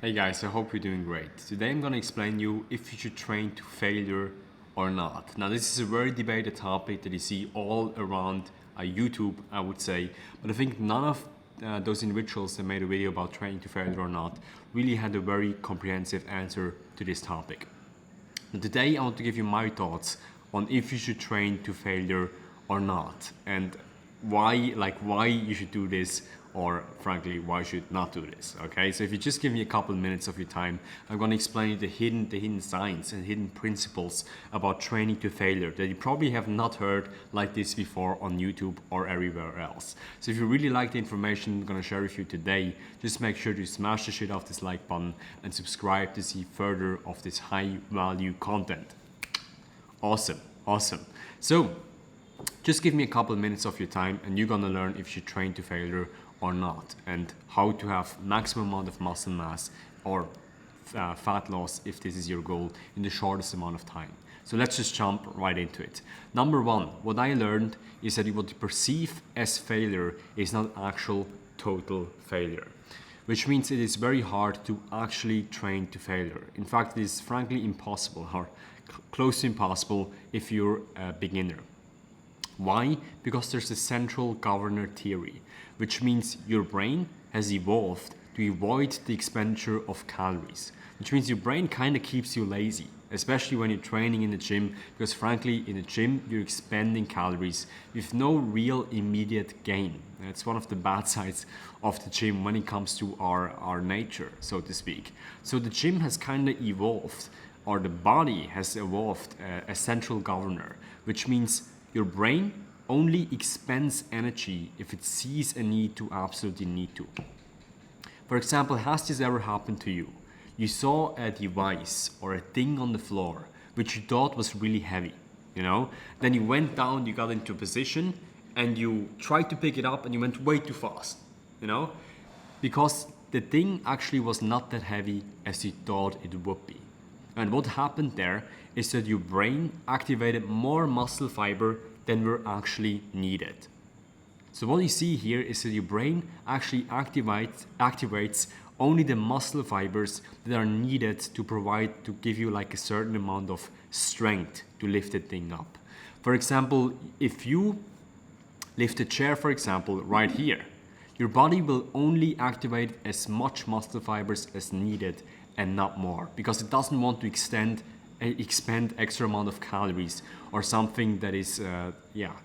Hey guys, I hope you're doing great. Today I'm going to explain you if you should train to failure or not. Now this is a very debated topic that you see all around YouTube, I would say, but I think none of those individuals that made a video about training to failure or not really had a very comprehensive answer to this topic. Now today I want to give you my thoughts on if you should train to failure or not, and why you should do this, or frankly why you should not do this. Okay, so if you just give me a couple minutes of your time, I'm going to explain you the hidden science and hidden principles about training to failure that you probably have not heard like this before on YouTube or everywhere else. So if you really like the information I'm going to share with you today, just make sure to smash the shit off this like button and subscribe to see further of this high value content. Awesome. So just give me a couple minutes of your time and you're gonna learn if you train to failure or not, and how to have maximum amount of muscle mass or fat loss if this is your goal in the shortest amount of time. So let's just jump right into it. Number one, what I learned is that what you perceive as failure is not actual total failure, which means it is very hard to actually train to failure. In fact, it is frankly impossible or close to impossible if you're a beginner. Why? Because there's a central governor theory, which means your brain has evolved to avoid the expenditure of calories, which means your brain kind of keeps you lazy, especially when you're training in the gym, because frankly, in the gym, you're expending calories with no real immediate gain. That's one of the bad sides of the gym when it comes to our nature, so to speak. So the gym has kind of evolved, or the body has evolved a central governor, which means your brain only expends energy if it sees a need to absolutely need to. For example, has this ever happened to you? You saw a device or a thing on the floor which you thought was really heavy, Then you went down, you got into a position and you tried to pick it up and you went way too fast, Because the thing actually was not that heavy as you thought it would be. And what happened there is that your brain activated more muscle fiber than were actually needed. So what you see here is that your brain actually activates only the muscle fibers that are needed to give you like a certain amount of strength to lift the thing up. For example, if you lift a chair, for example, right here, your body will only activate as much muscle fibers as needed and not more, because it doesn't want to expend extra amount of calories or something that is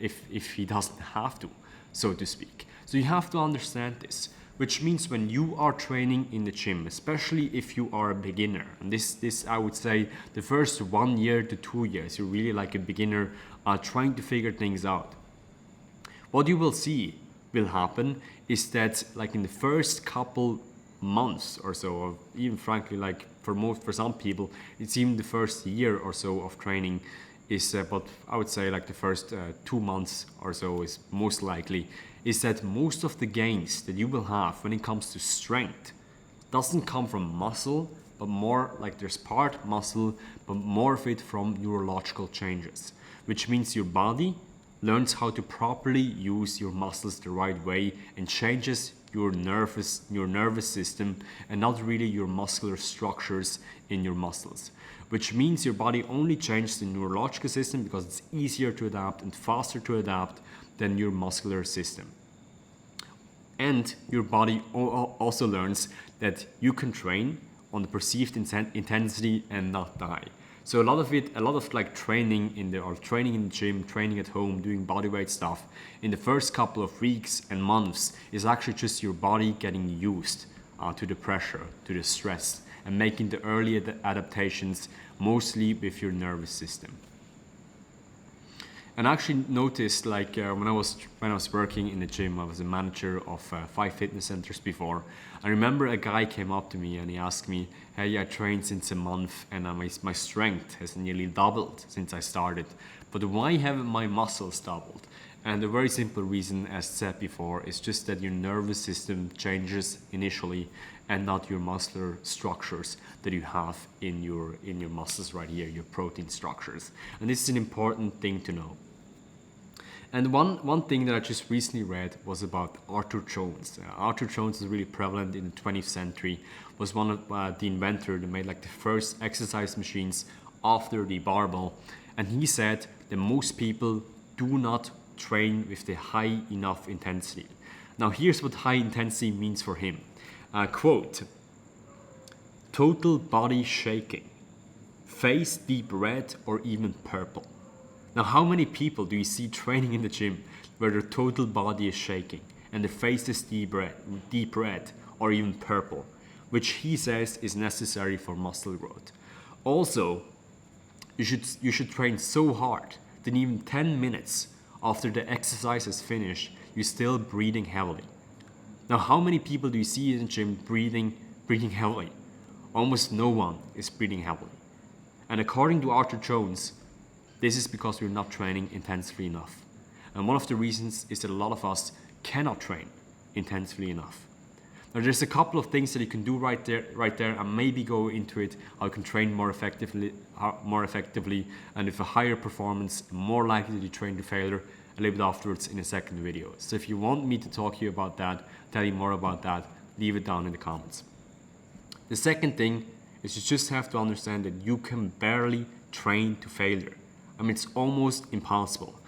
if he doesn't have to, so to speak. So you have to understand this, which means when you are training in the gym, especially if you are a beginner, and this I would say the first 1 year to 2 years, you're really like a beginner trying to figure things out. What you will see will happen is that like in the first couple months or so, or even frankly like for some people it's even the first year or so of training is but I would say like the first 2 months or so is most likely, is that most of the gains that you will have when it comes to strength doesn't come from muscle, but more like there's part muscle, but more of it from neurological changes, which means your body learns how to properly use your muscles the right way and changes your nervous system and not really your muscular structures in your muscles, which means your body only changes the neurological system because it's easier to adapt and faster to adapt than your muscular system. And your body also learns that you can train on the perceived intensity and not die. So a lot of like training in the gym, training at home, doing bodyweight stuff in the first couple of weeks and months is actually just your body getting used to the pressure, to the stress, and making the early adaptations mostly with your nervous system. And I actually noticed like when I was working in the gym, I was a manager of 5 fitness centers before. I remember a guy came up to me and he asked me, "Hey, I trained since a month and my strength has nearly doubled since I started, but why haven't my muscles doubled?" And the very simple reason, as said before, is just that your nervous system changes initially and not your muscular structures that you have in your muscles right here, your protein structures. And this is an important thing to know. And one thing that I just recently read was about Arthur Jones. Arthur Jones is really prevalent in the 20th century, was one of the inventor that made like the first exercise machines after the barbell. And he said that most people do not train with the high enough intensity. Now here's what high intensity means for him. Quote, total body shaking, face deep red or even purple. Now how many people do you see training in the gym where their total body is shaking and their face is deep red or even purple, which he says is necessary for muscle growth. Also, you should train so hard that even 10 minutes after the exercise is finished, you're still breathing heavily. Now, how many people do you see in the gym breathing heavily? Almost no one is breathing heavily. And according to Arthur Jones, this is because we're not training intensely enough. And one of the reasons is that a lot of us cannot train intensely enough. Now, there's a couple of things that you can do right there, and maybe go into it. How you can train more effectively, and with a higher performance, more likely to train to failure. A little bit afterwards in a second video. So if you want me to talk to you about that, tell you more about that, leave it down in the comments. The second thing is you just have to understand that you can barely train to failure. I mean, it's almost impossible.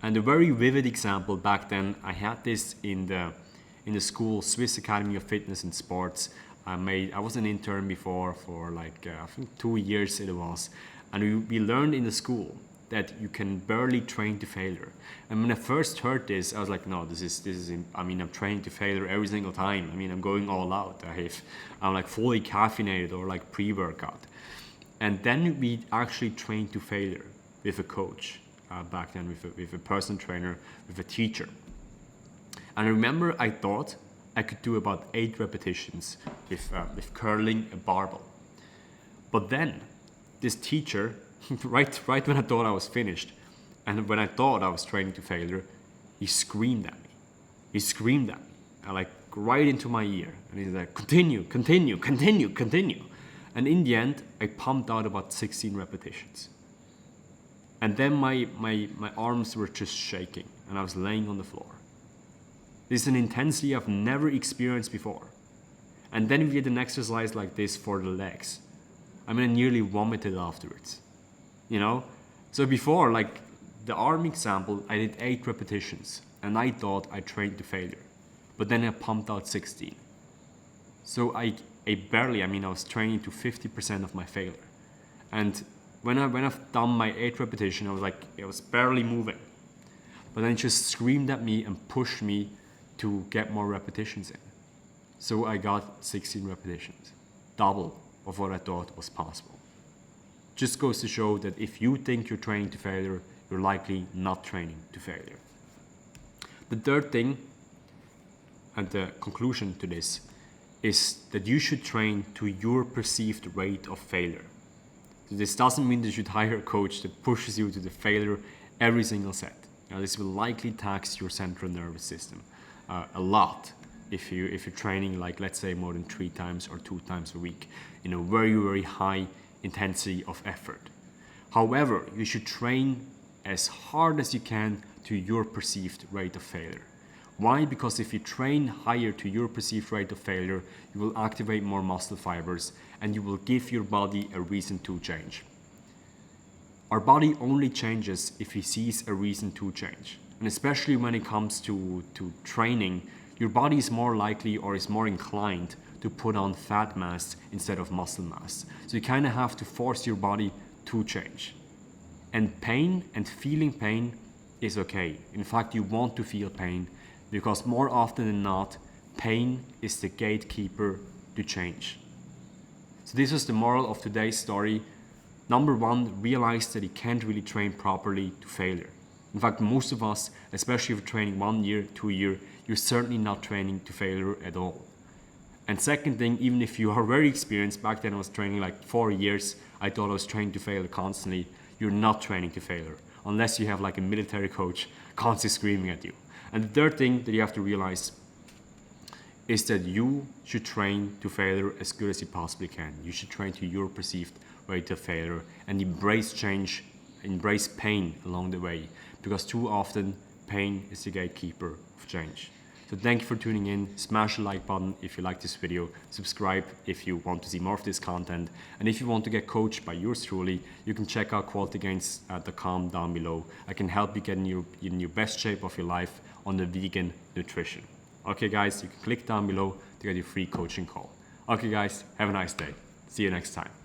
And a very vivid example back then, I had this in the school, Swiss Academy of Fitness and Sports. I was an intern before for like, I think 2 years it was. And we learned in the school that you can barely train to failure. And when I first heard this, I was like, no, this is, I mean, I'm training to failure every single time. I mean, I'm going all out. I'm like fully caffeinated or like pre-workout. And then we actually trained to failure with a coach back then, with a personal trainer, with a teacher. And I remember I thought I could do about 8 repetitions with curling a barbell. But then this teacher, right when I thought I was finished, and when I thought I was training to failure, he screamed at me. He screamed at me, like right into my ear. And he's like, continue, continue, continue, continue. And in the end, I pumped out about 16 repetitions. And then my arms were just shaking, and I was laying on the floor. This is an intensity I've never experienced before. And then we did an exercise like this for the legs. I mean, I nearly vomited afterwards. You know? So before, like the arm example, I did 8 repetitions and I thought I trained to failure. But then I pumped out 16. So I barely, I was training to 50% of my failure. And when I've done my 8 repetition, I was like, it was barely moving. But then it just screamed at me and pushed me to get more repetitions in. So I got 16 repetitions, double of what I thought was possible. Just goes to show that if you think you're training to failure, you're likely not training to failure. The third thing, and the conclusion to this, is that you should train to your perceived rate of failure. So this doesn't mean that you should hire a coach that pushes you to the failure every single set. Now, this will likely tax your central nervous system a lot if you're training, like, let's say, more than 3 times or 2 times a week in a very, very high intensity of effort. However, you should train as hard as you can to your perceived rate of failure. Why? Because if you train higher to your perceived rate of failure, you will activate more muscle fibers and you will give your body a reason to change. Our body only changes if he sees a reason to change. And especially when it comes to training, your body is more likely or is more inclined to put on fat mass instead of muscle mass. So you kind of have to force your body to change. And pain and feeling pain is okay. In fact, you want to feel pain because more often than not, pain is the gatekeeper to change. So this was the moral of today's story. Number 1, realize that you can't really train properly to failure. In fact, most of us, especially if you're training 1 year, 2 years, you're certainly not training to failure at all. And second thing, even if you are very experienced, back then I was training like 4 years, I thought I was training to failure constantly, you're not training to failure, unless you have like a military coach constantly screaming at you. And the third thing that you have to realize is that you should train to failure as good as you possibly can. You should train to your perceived rate of failure and embrace change, embrace pain along the way, because too often pain is the gatekeeper of change. So thank you for tuning in. Smash the like button if you like this video. Subscribe if you want to see more of this content. And if you want to get coached by yours truly, you can check out qualitygains.com down below. I can help you get in your best shape of your life on the vegan nutrition. Okay guys, you can click down below to get your free coaching call. Okay guys, have a nice day. See you next time.